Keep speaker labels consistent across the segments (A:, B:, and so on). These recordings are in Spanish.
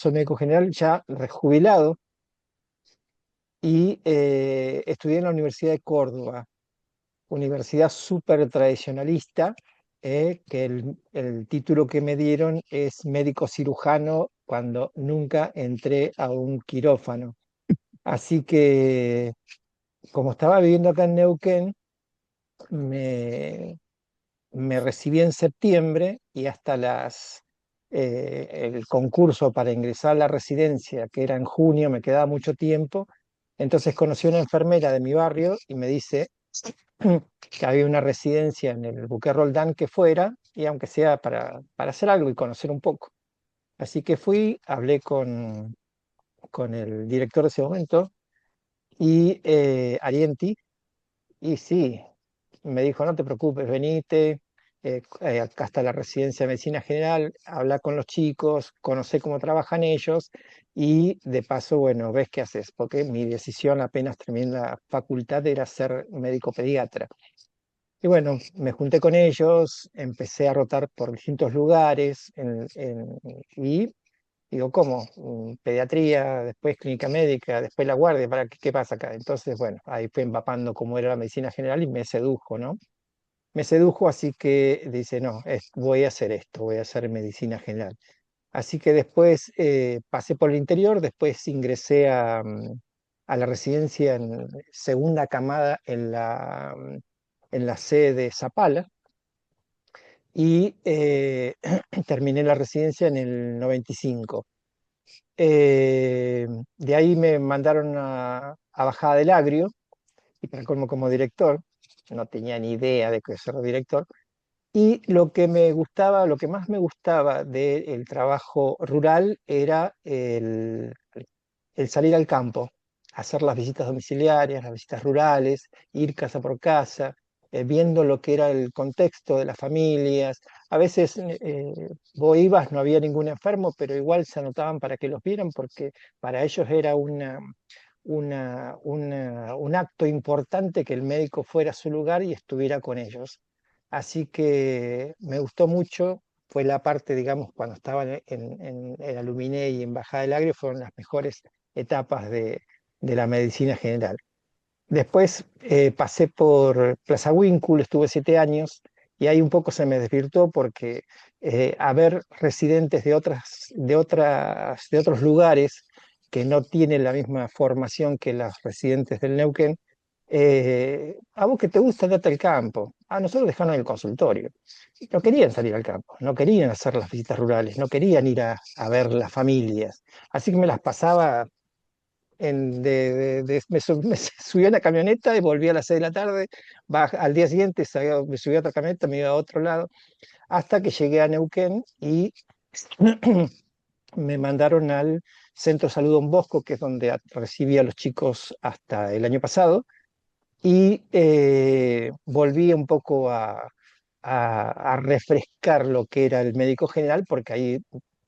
A: soy médico general ya rejubilado y estudié en la Universidad de Córdoba, universidad súper tradicionalista, que el título que me dieron es médico cirujano cuando nunca entré a un quirófano. Así que, como estaba viviendo acá en Neuquén, me, me recibí en septiembre y hasta el concurso para ingresar a la residencia, que era en junio, me quedaba mucho tiempo. Entonces conocí a una enfermera de mi barrio y me dice que había una residencia en el Buque Roldán que fuera, y aunque sea para hacer algo y conocer un poco. Así que fui, hablé con el director de ese momento, y Arienti, y sí, me dijo, no te preocupes, venite, acá está la residencia de medicina general, habla con los chicos, conoce cómo trabajan ellos, y de paso, bueno, ves qué haces, porque mi decisión apenas terminé la facultad era ser médico pediatra. Y bueno, me junté con ellos, empecé a rotar por distintos lugares y digo, ¿cómo? Pediatría, después clínica médica, después la guardia, ¿qué pasa acá? Entonces, bueno, ahí fue empapando cómo era la medicina general y me sedujo, ¿no? Me sedujo, así que dice, no, voy a hacer esto, voy a hacer medicina general. Así que después pasé por el interior, después ingresé a la residencia en segunda camada en la sede de Zapala, y terminé la residencia en el 95. De ahí me mandaron a Bajada del Agrio, y para colmo como director, no tenía ni idea de que ser director. Y lo que me gustaba, lo que más me gustaba del trabajo rural era el salir al campo, hacer las visitas domiciliarias, las visitas rurales, ir casa por casa, viendo lo que era el contexto de las familias. A veces vos ibas, no había ningún enfermo, pero igual se anotaban para que los vieran porque para ellos era un acto importante que el médico fuera a su lugar y estuviera con ellos. Así que me gustó mucho. Fue la parte, digamos, cuando estaba en Aluminé y en Bajada del Agrio, fueron las mejores etapas de la medicina general. Después pasé por Plaza Winkle, estuve 7 años, y ahí un poco se me desvirtuó porque haber residentes de otros lugares que no tienen la misma formación que las residentes del Neuquén, a vos que te gusta andate al campo, a nosotros dejaron en el consultorio. No querían salir al campo, no querían hacer las visitas rurales, no querían ir a ver las familias. Así que me las pasaba me subí a una camioneta y volví a las 6 de la tarde. Al día siguiente me subí a otra camioneta, me iba a otro lado, hasta que llegué a Neuquén y me mandaron al Centro de Salud Don Bosco, que es donde recibí a los chicos hasta el año pasado, y volví un poco a refrescar lo que era el médico general, porque ahí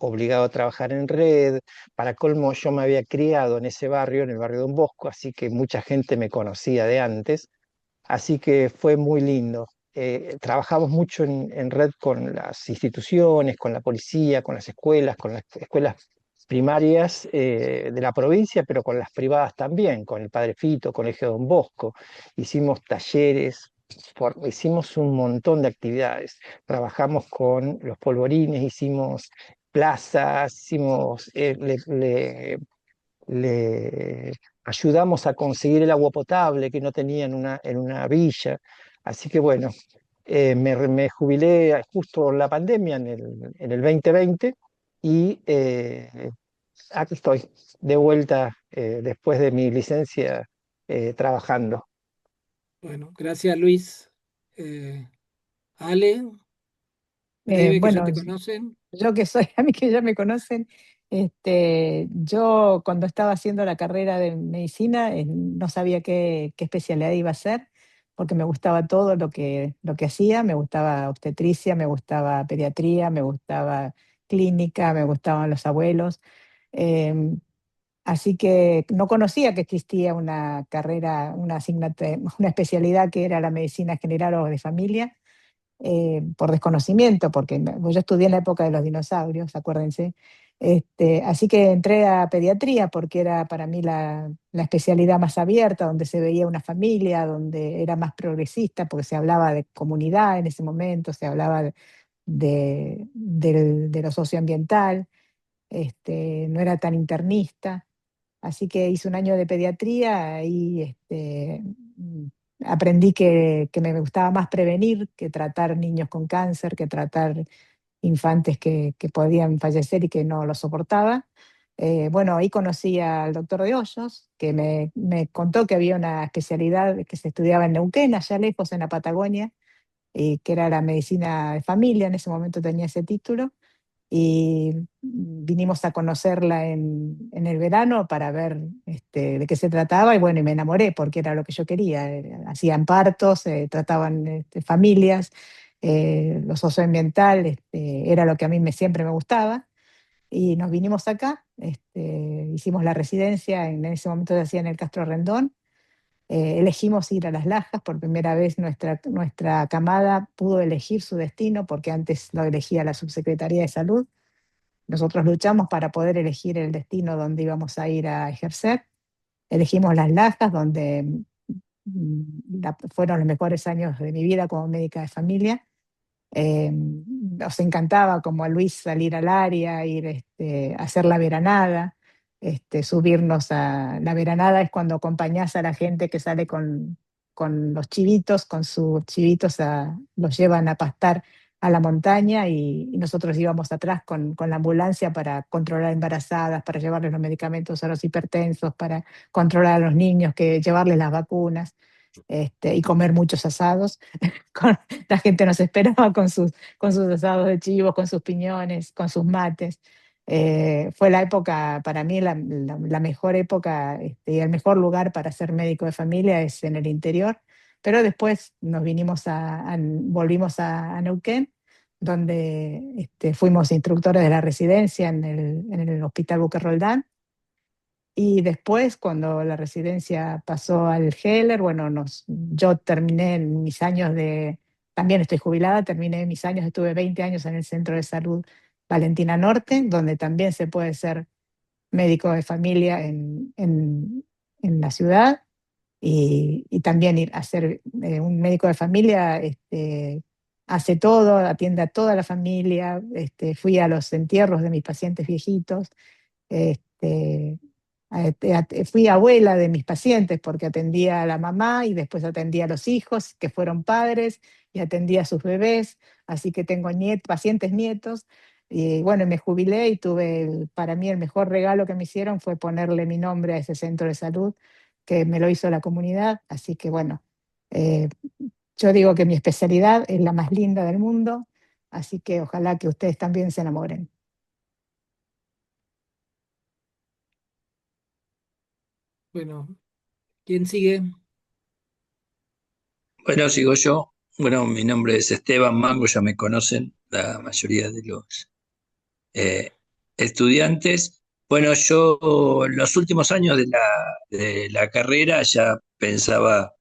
A: obligado a trabajar en red. Para colmo, yo me había criado en ese barrio, en el barrio Don Bosco, así que mucha gente me conocía de antes, así que fue muy lindo. Trabajamos mucho en red con las instituciones, con la policía, con las escuelas primarias de la provincia, pero con las privadas también, con el Padre Fito, Colegio Don Bosco. Hicimos talleres, hicimos un montón de actividades. Trabajamos con los polvorines, hicimos plazas, le ayudamos a conseguir el agua potable que no tenía en una villa. Así que bueno, me jubilé justo en la pandemia en el 2020, y aquí estoy de vuelta después de mi licencia trabajando.
B: Bueno, gracias Luis. Ale, breve que ya
C: Bueno,
B: te conocen.
C: yo que soy, a mí que ya me conocen, yo cuando estaba haciendo la carrera de medicina no sabía qué especialidad iba a hacer, porque me gustaba todo lo que hacía, me gustaba obstetricia, me gustaba pediatría, me gustaba clínica, me gustaban los abuelos. em, Así que no conocía que existía una carrera, una especialidad que era la medicina general o de familia. por desconocimiento, porque yo estudié en la época de los dinosaurios, acuérdense. Así que entré a pediatría porque era para mí la especialidad más abierta, donde se veía una familia, donde era más progresista, porque se hablaba de comunidad en ese momento, se hablaba de lo socioambiental, no era tan internista. Así que hice un año de pediatría y aprendí que me gustaba más prevenir que tratar niños con cáncer, que tratar infantes que podían fallecer y que no lo soportaba. Bueno, ahí conocí al doctor de Hoyos, que me contó que había una especialidad que se estudiaba en Neuquén, allá lejos en la Patagonia, que era la medicina de familia, en ese momento tenía ese título, y vinimos a conocerla en el verano para ver de qué se trataba, y bueno, y me enamoré porque era lo que yo quería. Hacían partos, trataban familias, lo socioambiental era lo que a mí siempre me gustaba, y nos vinimos acá, hicimos la residencia, en ese momento se hacía en el Castro Rendón. Elegimos ir a Las Lajas, por primera vez nuestra camada pudo elegir su destino, porque antes lo elegía la Subsecretaría de Salud. Nosotros luchamos para poder elegir el destino donde íbamos a ir a ejercer. Elegimos Las Lajas, donde fueron los mejores años de mi vida como médica de familia. Nos encantaba, como a Luis, salir al área, ir a hacer la veranada, subirnos a... La veranada es cuando acompañás a la gente que sale con los chivitos, con sus chivitos, los llevan a pastar a la montaña, y nosotros íbamos atrás con la ambulancia para controlar embarazadas, para llevarles los medicamentos a los hipertensos, para controlar a los niños, llevarles las vacunas, y comer muchos asados. La gente nos esperaba con sus asados de chivos, con sus piñones, con sus mates. Fue la época, para mí, la mejor época, y el mejor lugar para ser médico de familia es en el interior. Pero después volvimos a Neuquén, donde fuimos instructores de la residencia en el Hospital Buque Roldán. Y después, cuando la residencia pasó al Heller, bueno, yo terminé mis años también estoy jubilada, terminé mis años, estuve 20 años en el Centro de Salud Valentina Norte, donde también se puede ser médico de familia en la ciudad, y también ir a ser un médico de familia, hace todo, atiende a toda la familia. Fui a los entierros de mis pacientes viejitos. este, Fui abuela de mis pacientes porque atendía a la mamá y después atendía a los hijos que fueron padres y atendía a sus bebés, así que tengo pacientes nietos. Y bueno, me jubilé y para mí el mejor regalo que me hicieron fue ponerle mi nombre a ese centro de salud, que me lo hizo la comunidad. Así que bueno, eh, yo digo que mi especialidad es la más linda del mundo, así que ojalá que ustedes también se enamoren.
B: Bueno, ¿quién sigue?
D: Bueno, sigo yo. Bueno, mi nombre es Esteban Mango, ya me conocen la mayoría de los eh, estudiantes. Bueno, yo en los últimos años de la carrera ya pensaba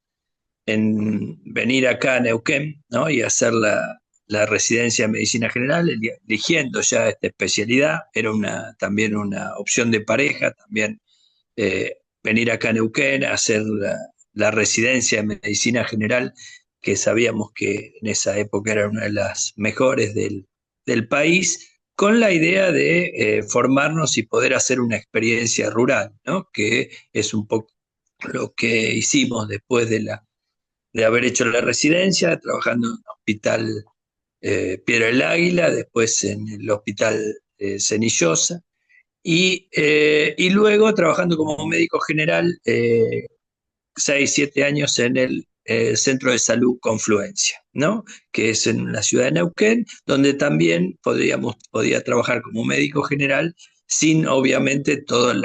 D: en venir acá a Neuquén, ¿no? Y hacer la residencia en medicina general, eligiendo ya esta especialidad. Era también una opción de pareja, también venir acá a Neuquén a hacer la residencia en medicina general, que sabíamos que en esa época era una de las mejores del país, con la idea de formarnos y poder hacer una experiencia rural, ¿no? Que es un poco lo que hicimos después de haber hecho la residencia, trabajando en el hospital Piedra del Águila, después en el hospital Cenillosa, y luego trabajando como médico general 6, 7 años en el Centro de Salud Confluencia, ¿no? Que es en la ciudad de Neuquén, donde también podía trabajar como médico general sin, obviamente, todas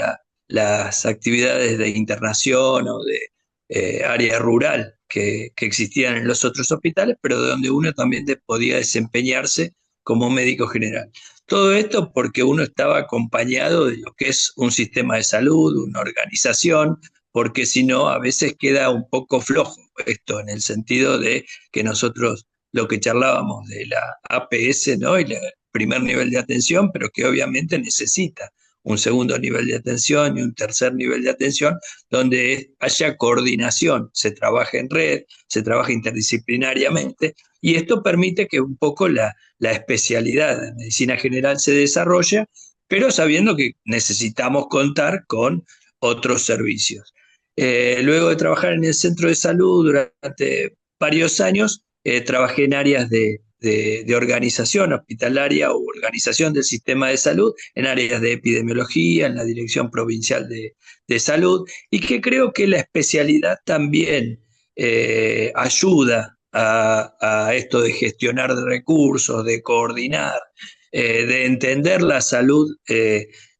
D: las actividades de internación o de área rural que existían en los otros hospitales, pero donde uno también podía desempeñarse como médico general. Todo esto porque uno estaba acompañado de lo que es un sistema de salud, una organización, porque si no, a veces queda un poco flojo esto, en el sentido de que nosotros lo que charlábamos de la APS, ¿no? Y el primer nivel de atención, pero que obviamente necesita un segundo nivel de atención y un tercer nivel de atención, donde haya coordinación, se trabaja en red, se trabaja interdisciplinariamente, y esto permite que un poco la especialidad de medicina general se desarrolle, pero sabiendo que necesitamos contar con otros servicios. Luego de trabajar en el centro de salud durante varios años, trabajé en áreas de organización hospitalaria o organización del sistema de salud, en áreas de epidemiología, en la Dirección Provincial de Salud, y que creo que la especialidad también ayuda a esto de gestionar de recursos, de coordinar, de entender la salud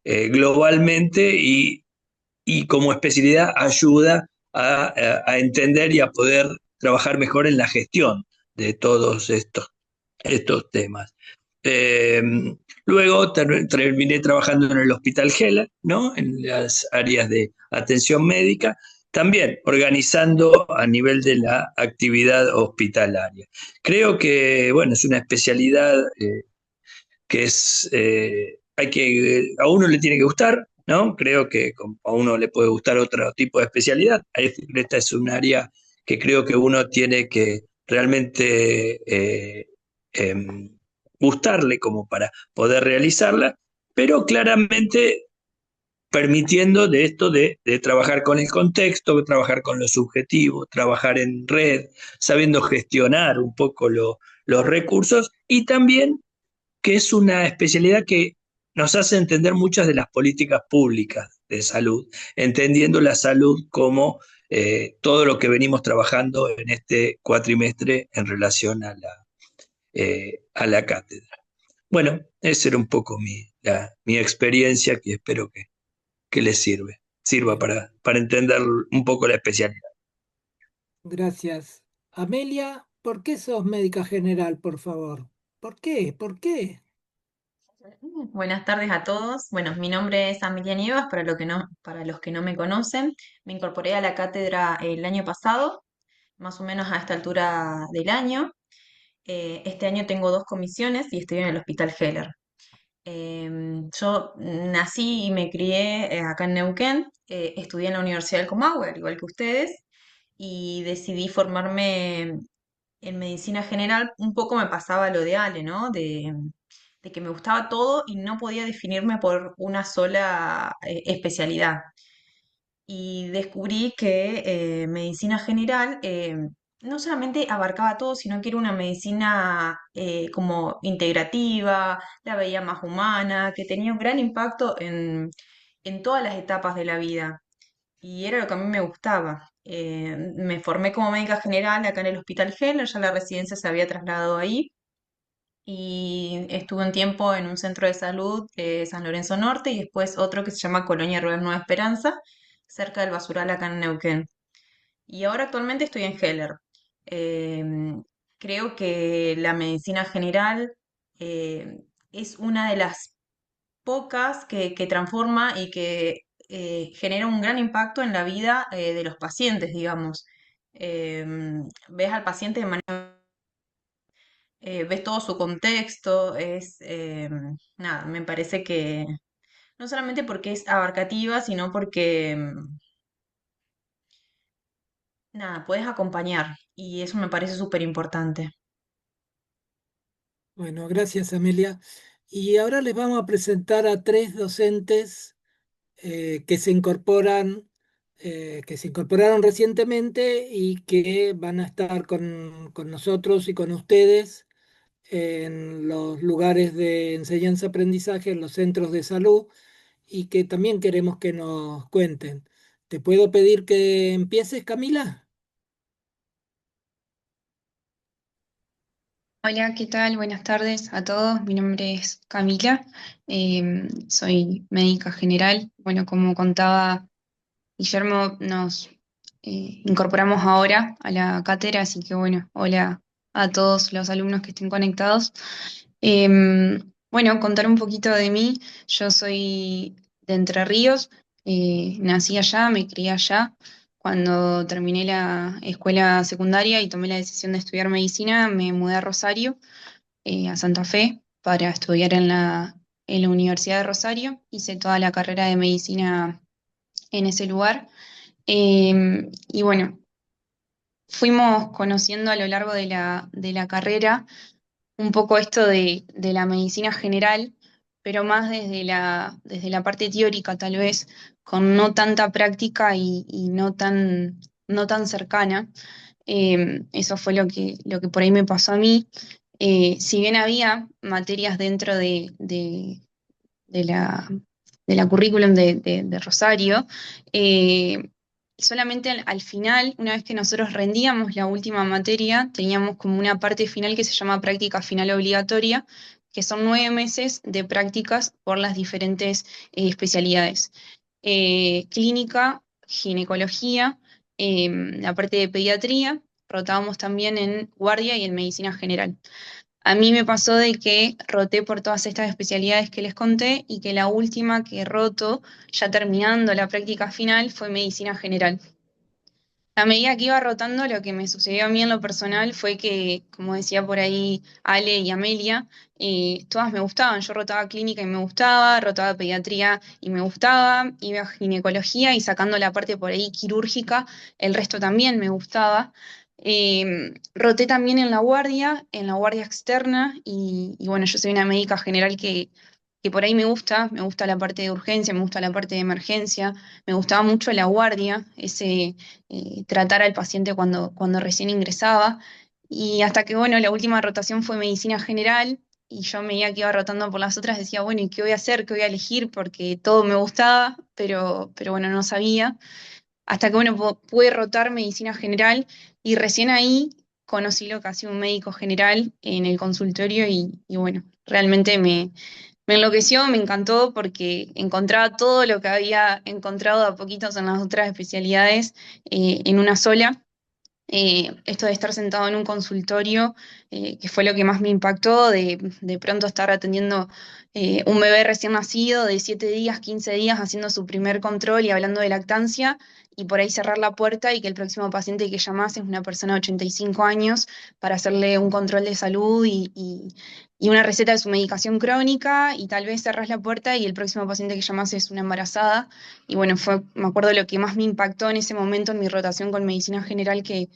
D: globalmente y como especialidad ayuda a entender y a poder trabajar mejor en la gestión de todos estos temas. Eh, Luego terminé trabajando en el Hospital Heller, ¿no? En las áreas de atención médica, también organizando a nivel de la actividad hospitalaria. Creo que, bueno, es una especialidad que a uno le tiene que gustar, ¿no? Creo que a uno le puede gustar otro tipo de especialidad. Esta es un área que creo que uno tiene que realmente gustarle como para poder realizarla, pero claramente permitiendo de esto de trabajar con el contexto, trabajar con lo subjetivo, trabajar en red, sabiendo gestionar un poco los recursos y también que es una especialidad que nos hace entender muchas de las políticas públicas de salud, entendiendo la salud como todo lo que venimos trabajando en este cuatrimestre en relación a la cátedra. Bueno, esa era un poco mi experiencia que espero que les sirva
B: Bien,
D: para entender un poco la especialidad.
B: gracias. Amelia, ¿por qué sos médica general, por favor? ¿Por qué? ¿Por qué?
E: Buenas tardes a todos. Bueno, mi nombre es Amelia Nievas, para los que no me conocen. Me incorporé a la cátedra el año pasado, más o menos a esta altura del año. Este año tengo dos comisiones y estoy en el Hospital Heller. Yo nací y me crié acá en Neuquén, estudié en la Universidad del Comahue, al igual que ustedes, y decidí formarme en medicina general. Un poco me pasaba lo de Ale, ¿no? De que me gustaba todo y no podía definirme por una sola especialidad. Y descubrí que medicina general no solamente abarcaba todo, sino que era una medicina como integrativa, la veía más humana, que tenía un gran impacto en todas las etapas de la vida. Y era lo que a mí me gustaba. Me formé como médica general acá en el Hospital Heller, ya la residencia se había trasladado ahí y estuve un tiempo en un centro de salud, San Lorenzo Norte, y después otro que se llama Colonia Rural Nueva Esperanza, cerca del Basural acá en Neuquén. Y ahora actualmente estoy en Heller. Em, Creo que la medicina general es una de las pocas que transforma y que genera un gran impacto en la vida de los pacientes, digamos. Ves al paciente de manera, ves todo su contexto, nada, me parece que no solamente porque es abarcativa, sino porque, nada, puedes acompañar y eso me parece súper importante.
B: Bueno, gracias, Amelia. Y ahora les vamos a presentar a tres docentes que que se incorporaron recientemente y que van a estar con nosotros y con ustedes en los lugares de enseñanza-aprendizaje, en los centros de salud, y que también queremos que nos cuenten. ¿Te puedo pedir que empieces, Camila?
F: Hola, ¿qué tal? Buenas tardes a todos. Mi nombre es Camila, soy médica general. Bueno, como contaba Guillermo, nos incorporamos ahora a la cátedra, así que bueno, hola a todos los alumnos que estén conectados. Bueno, contar un poquito de mí. Yo soy de Entre Ríos, nací allá, me crié allá. cuando terminé la escuela secundaria y tomé la decisión de estudiar medicina, me mudé a Rosario, a Santa Fe, para estudiar en la Universidad de Rosario. Hice toda la carrera de medicina en ese lugar. Y bueno, fuimos conociendo a lo largo de la carrera un poco esto de la medicina general, pero más desde la parte teórica tal vez, con no tanta práctica y no tan cercana. Eso fue lo que por ahí me pasó a mí. Si bien había materias dentro de la, de la currículum de Rosario, eh, solamente al final, una vez que nosotros rendíamos la última materia, teníamos como una parte final que se llama práctica final obligatoria, que son 9 meses de prácticas por las diferentes especialidades. Clínica, ginecología, la parte de pediatría, rotábamos también en guardia y en medicina general. A mí me pasó de que roté por todas estas especialidades que les conté y que la última que roto, ya terminando la práctica final, fue medicina general. A medida que iba rotando, lo que me sucedió a mí en lo personal fue que, como decía por ahí Ale y Amelia, todas me gustaban. Yo rotaba clínica y me gustaba, rotaba pediatría y me gustaba, iba a ginecología y sacando la parte por ahí quirúrgica, el resto también me gustaba. Roté también en la guardia externa y bueno, yo soy una médica general que por ahí me gusta la parte de urgencia, me gusta la parte de emergencia, me gustaba mucho la guardia, ese tratar al paciente cuando recién ingresaba. Y hasta que, bueno, la última rotación fue medicina general y yo a medida que iba rotando por las otras decía, bueno, ¿y qué voy a hacer? ¿Qué voy a elegir? Porque todo me gustaba, pero bueno, no sabía. Hasta que, bueno, pude rotar medicina general y recién ahí conocí lo que hacía un médico general en el consultorio y bueno, realmente me enloqueció, me encantó porque encontraba todo lo que había encontrado a poquitos en las otras especialidades en una sola. Esto de estar sentado en un consultorio, que fue lo que más me impactó, de pronto estar atendiendo un bebé recién nacido de 7 días, 15 días, haciendo su primer control y hablando de lactancia, y por ahí cerrar la puerta y que el próximo paciente que llamase es una persona de 85 años para hacerle un control de salud y una receta de su medicación crónica, y tal vez cerrás la puerta y el próximo paciente que llamase es una embarazada. Y bueno, me acuerdo lo que más me impactó en ese momento en mi rotación con medicina general, que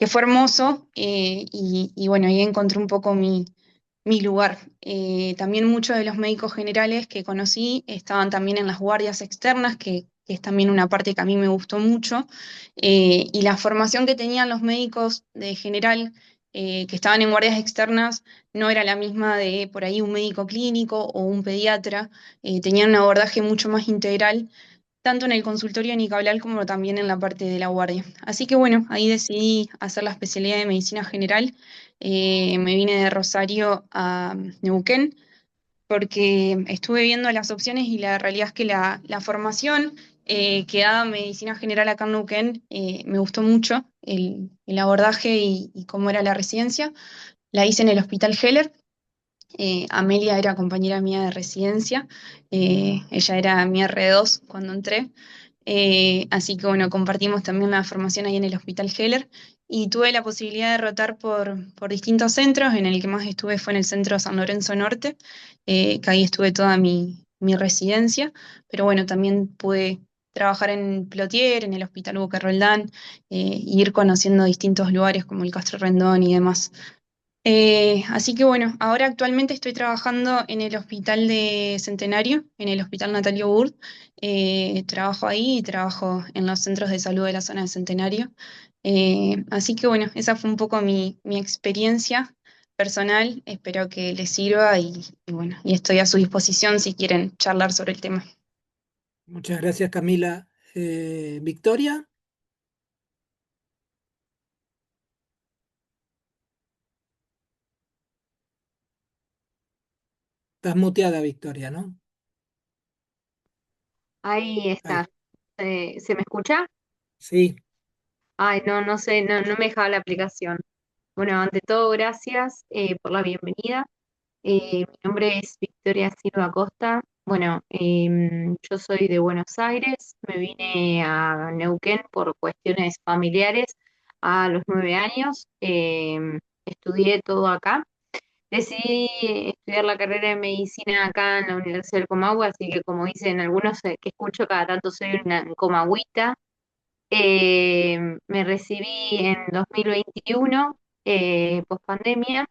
F: fue hermoso, y bueno, ahí encontré un poco mi lugar. También muchos de los médicos generales que conocí estaban también en las guardias externas, que es también una parte que a mí me gustó mucho, y la formación que tenían los médicos de general que estaban en guardias externas no era la misma de por ahí un médico clínico o un pediatra. Tenían un abordaje mucho más integral tanto en el consultorio Nicabral como también en la parte de la guardia. Así que bueno, ahí decidí hacer la especialidad de medicina general. Me vine de Rosario a Neuquén porque estuve viendo las opciones y la realidad es que la formación que daba medicina general acá en Neuquén me gustó mucho, el abordaje y cómo era la residencia. La hice en el Hospital Heller. Amelia era compañera mía de residencia, ella era mi R2 cuando entré. Así que bueno, compartimos también la formación ahí en el Hospital Heller y tuve la posibilidad de rotar por distintos centros. En el que más estuve fue en el Centro San Lorenzo Norte, que ahí estuve toda mi residencia, pero bueno, también pude trabajar en Plotier, en el Hospital Boca Roldán, y ir conociendo distintos lugares como el Castro Rendón y demás. Así que bueno, ahora actualmente estoy trabajando en el Hospital de Centenario, en el Hospital Natalio Burd. Trabajo ahí y trabajo en los centros de salud de la zona de Centenario. Así que bueno, esa fue un poco mi experiencia personal. Espero que les sirva y bueno, y estoy a su disposición si quieren charlar sobre el tema.
B: Muchas gracias, Camila. Victoria, estás muteada, Victoria, ¿no?
G: Ahí
B: Ahí,
G: está. ¿Se me escucha?
B: sí.
G: Ay, no, no sé, no me dejaba la aplicación. Bueno, ante todo, gracias por la bienvenida. Mi nombre es Victoria Silva Costa. Bueno, yo soy de Buenos Aires. Me vine a Neuquén por cuestiones familiares a los 9 años. Estudié todo acá. Decidí estudiar la carrera de medicina acá en la Universidad del Comahue, así que como dicen algunos que escucho cada tanto soy una comagüita. Me recibí en 2021, post pandemia,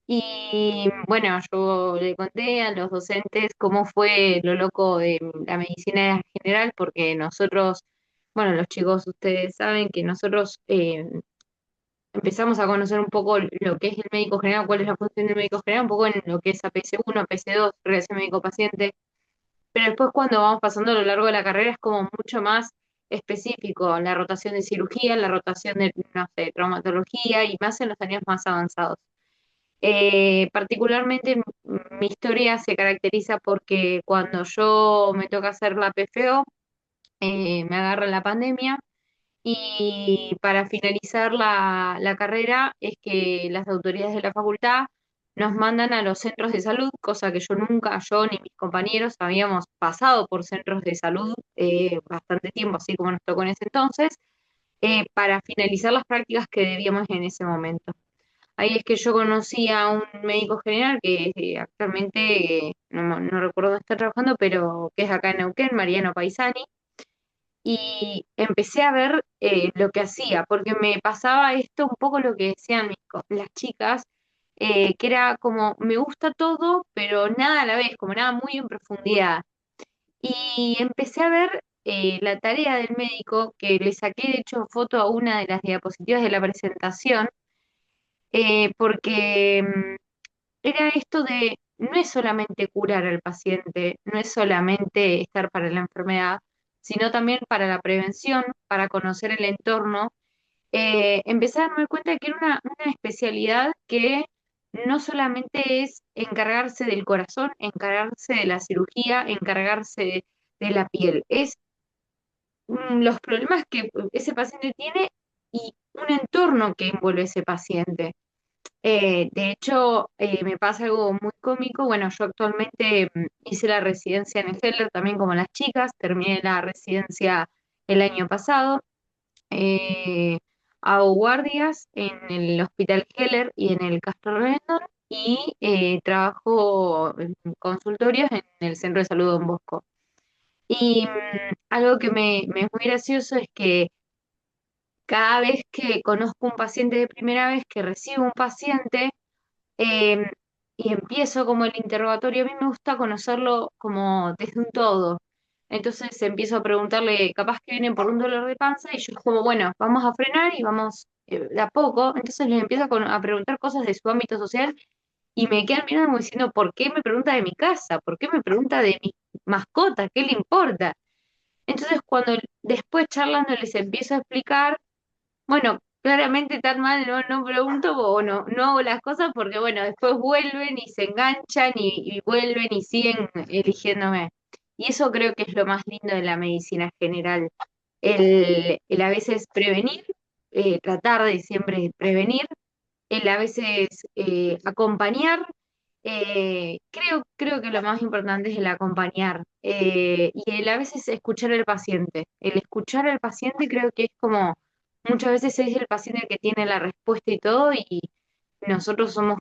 G: y bueno, yo le conté a los docentes cómo fue lo loco de la medicina general, porque nosotros, bueno, los chicos, ustedes saben que nosotros empezamos a conocer un poco lo que es el médico general, cuál es la función del médico general, un poco en lo que es APC1, APC2, relación médico-paciente, pero después cuando vamos pasando a lo largo de la carrera es como mucho más específico, la rotación de cirugía, la rotación de, no sé, traumatología y más en los años más avanzados. Particularmente mi historia se caracteriza porque cuando yo me toca hacer la PFO, me agarra la pandemia y para finalizar la carrera es que las autoridades de la facultad nos mandan a los centros de salud, cosa que yo nunca, yo ni mis compañeros habíamos pasado por centros de salud bastante tiempo, así como nos tocó en ese entonces, para finalizar las prácticas que debíamos en ese momento. Ahí es que yo conocí a un médico general que actualmente, no recuerdo dónde está trabajando, pero que es acá en Neuquén, Mariano Paisani, y empecé a ver lo que hacía, porque me pasaba esto un poco lo que decían las chicas, que era como, me gusta todo, pero nada a la vez, como nada muy en profundidad. Y empecé a ver la tarea del médico, que le saqué de hecho foto a una de las diapositivas de la presentación, porque era esto de, no es solamente curar al paciente, no es solamente estar para la enfermedad, sino también para la prevención, para conocer el entorno. Empecé a darme cuenta de que era una especialidad que no solamente es encargarse del corazón, encargarse de la cirugía, encargarse de la piel, es los problemas que ese paciente tiene y un entorno que envuelve a ese paciente. De hecho, me pasa algo muy cómico. Bueno, yo actualmente hice la residencia en el Heller, también como las chicas. Terminé la residencia el año pasado. Eh, Hago guardias en el Hospital Heller y en el Castro Rendon y trabajo en consultorios en el Centro de Salud Don Bosco. Y algo que me es muy gracioso es que cada vez que conozco un paciente de primera vez, que recibo un paciente, eh, y empiezo como el interrogatorio, a mí me gusta conocerlo como desde un todo. Entonces empiezo a preguntarle, capaz que vienen por un dolor de panza, y yo como, bueno, vamos a frenar y vamos de a poco. Entonces les empiezo a preguntar cosas de su ámbito social y me quedan mirando como diciendo, ¿por qué me pregunta de mi casa? ¿Por qué me pregunta de mi mascota? ¿Qué le importa? Entonces cuando después charlando les empiezo a explicar, bueno, claramente tan mal no pregunto o no hago las cosas porque, bueno, después vuelven y se enganchan y vuelven y siguen eligiéndome. Y eso creo que es lo más lindo de la medicina general, el a veces prevenir, tratar de siempre prevenir, el a veces acompañar. Creo que lo más importante es el acompañar y el a veces escuchar al paciente. El escuchar al paciente creo que es como muchas veces es el paciente el que tiene la respuesta y todo y nosotros somos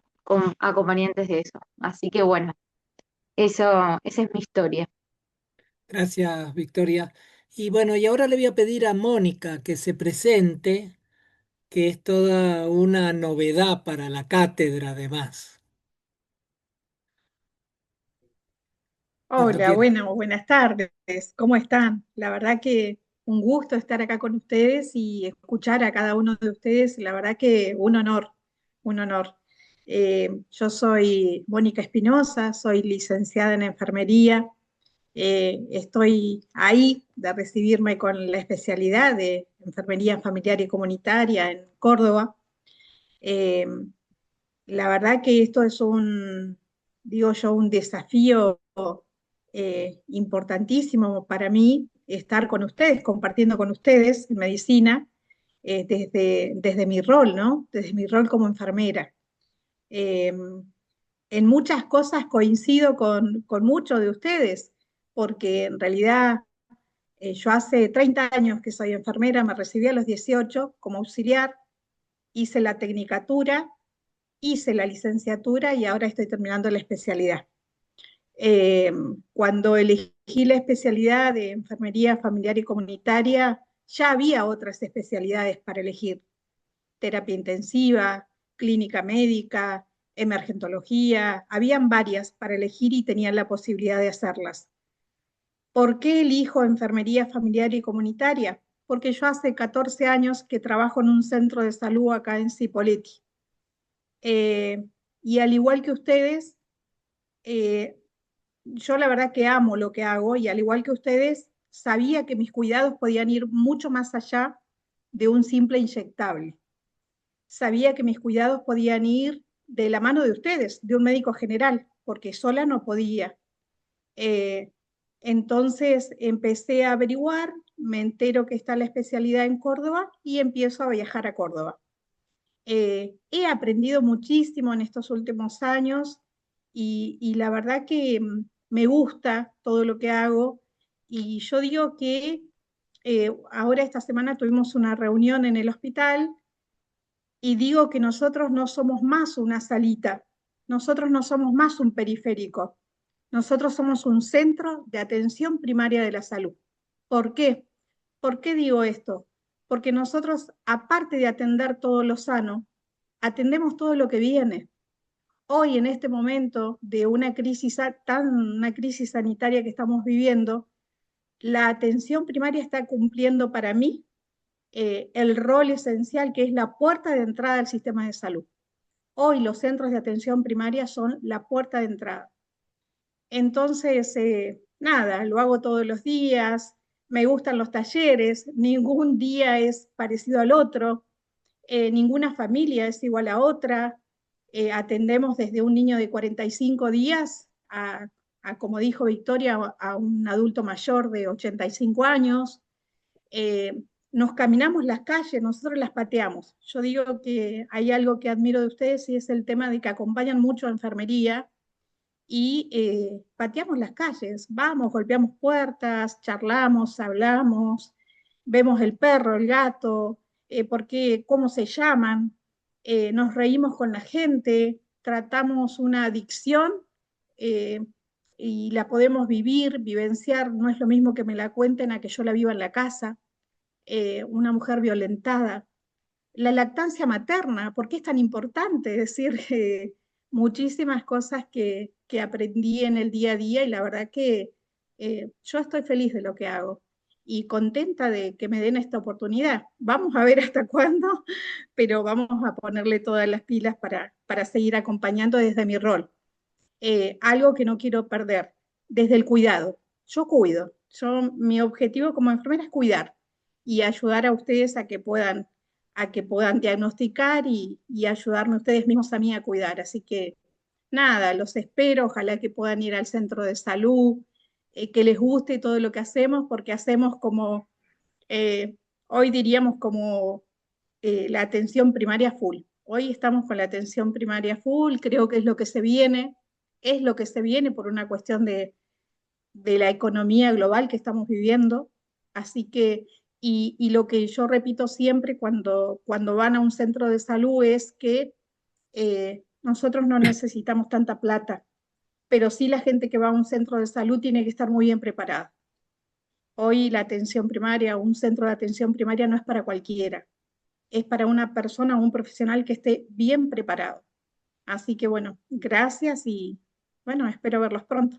G: acompañantes de eso. Así que bueno, esa es mi historia.
B: Gracias, Victoria. Y bueno, y ahora le voy a pedir a Mónica que se presente, que es toda una novedad para la cátedra además. Cuando
H: Hola,
B: quiera.
H: bueno, buenas tardes. ¿Cómo están? La verdad que un gusto estar acá con ustedes y escuchar a cada uno de ustedes. La verdad que un honor, un honor. Yo soy Mónica Espinosa, soy licenciada en enfermería. Estoy ahí de recibirme con la especialidad de enfermería familiar y comunitaria en Córdoba. Eh, la verdad que esto es digo yo, un desafío importantísimo para mí, estar con ustedes, compartiendo con ustedes en medicina, desde mi rol, ¿no? Desde mi rol como enfermera. Eh, en muchas cosas coincido con muchos de ustedes, porque en realidad yo hace 30 años que soy enfermera, me recibí a los 18 como auxiliar, hice la tecnicatura, hice la licenciatura y ahora estoy terminando la especialidad. Cuando elegí la especialidad de enfermería familiar y comunitaria, ya había otras especialidades para elegir: terapia intensiva, clínica médica, emergentología, habían varias para elegir y tenían la posibilidad de hacerlas. ¿Por qué elijo enfermería familiar y comunitaria? Porque yo hace 14 años que trabajo en un centro de salud acá en Cipolletti. Y al igual que ustedes, yo la verdad que amo lo que hago, y al igual que ustedes, sabía que mis cuidados podían ir mucho más allá de un simple inyectable. Sabía que mis cuidados podían ir de la mano de ustedes, de un médico general, porque sola no podía. Entonces empecé a averiguar, me entero que está la especialidad en Córdoba y empiezo a viajar a Córdoba. He aprendido muchísimo en estos últimos años y la verdad que me gusta todo lo que hago, y yo digo que ahora esta semana tuvimos una reunión en el hospital y digo que nosotros no somos más una salita, nosotros no somos más un periférico, nosotros somos un centro de atención primaria de la salud. ¿Por qué? ¿Por qué digo esto? Porque nosotros, aparte de atender todo lo sano, atendemos todo lo que viene. Hoy, en este momento de una crisis sanitaria que estamos viviendo, la atención primaria está cumpliendo para mí el rol esencial, que es la puerta de entrada al sistema de salud. Hoy los centros de atención primaria son la puerta de entrada. Entonces, nada, lo hago todos los días, me gustan los talleres, ningún día es parecido al otro, ninguna familia es igual a otra. Atendemos desde un niño de 45 días como dijo Victoria, a un adulto mayor de 85 años. Nos caminamos las calles, nosotros las pateamos. Yo digo que hay algo que admiro de ustedes, y es el tema de que acompañan mucho a enfermería y pateamos las calles, vamos, golpeamos puertas, charlamos, hablamos, vemos el perro, el gato, cómo se llaman, nos reímos con la gente, tratamos una adicción eh, y la podemos vivir, vivenciar. No es lo mismo que me la cuenten a que yo la viva en la casa. Una mujer violentada. La lactancia materna, ¿por qué es tan importante? Es decir, muchísimas cosas que aprendí en el día a día, y la verdad que yo estoy feliz de lo que hago y contenta de que me den esta oportunidad. Vamos a ver hasta cuándo, pero vamos a ponerle todas las pilas para seguir acompañando desde mi rol. Algo que no quiero perder, desde el cuidado. Yo cuido, mi objetivo como enfermera es cuidar y ayudar a ustedes a que puedan diagnosticar y ayudarme ustedes mismos a mí a cuidar. Así que nada, los espero, ojalá que puedan ir al centro de salud, que les guste todo lo que hacemos, porque hacemos como, hoy diríamos como la atención primaria full. Hoy estamos con la atención primaria full, creo que es lo que se viene, por una cuestión de la economía global que estamos viviendo. Así que, y lo que yo repito siempre cuando van a un centro de salud es que nosotros no necesitamos tanta plata, pero sí la gente que va a un centro de salud tiene que estar muy bien preparada. Hoy la atención primaria, un centro de atención primaria no es para cualquiera, es para una persona o un profesional que esté bien preparado. Así que bueno, gracias y bueno, espero verlos pronto.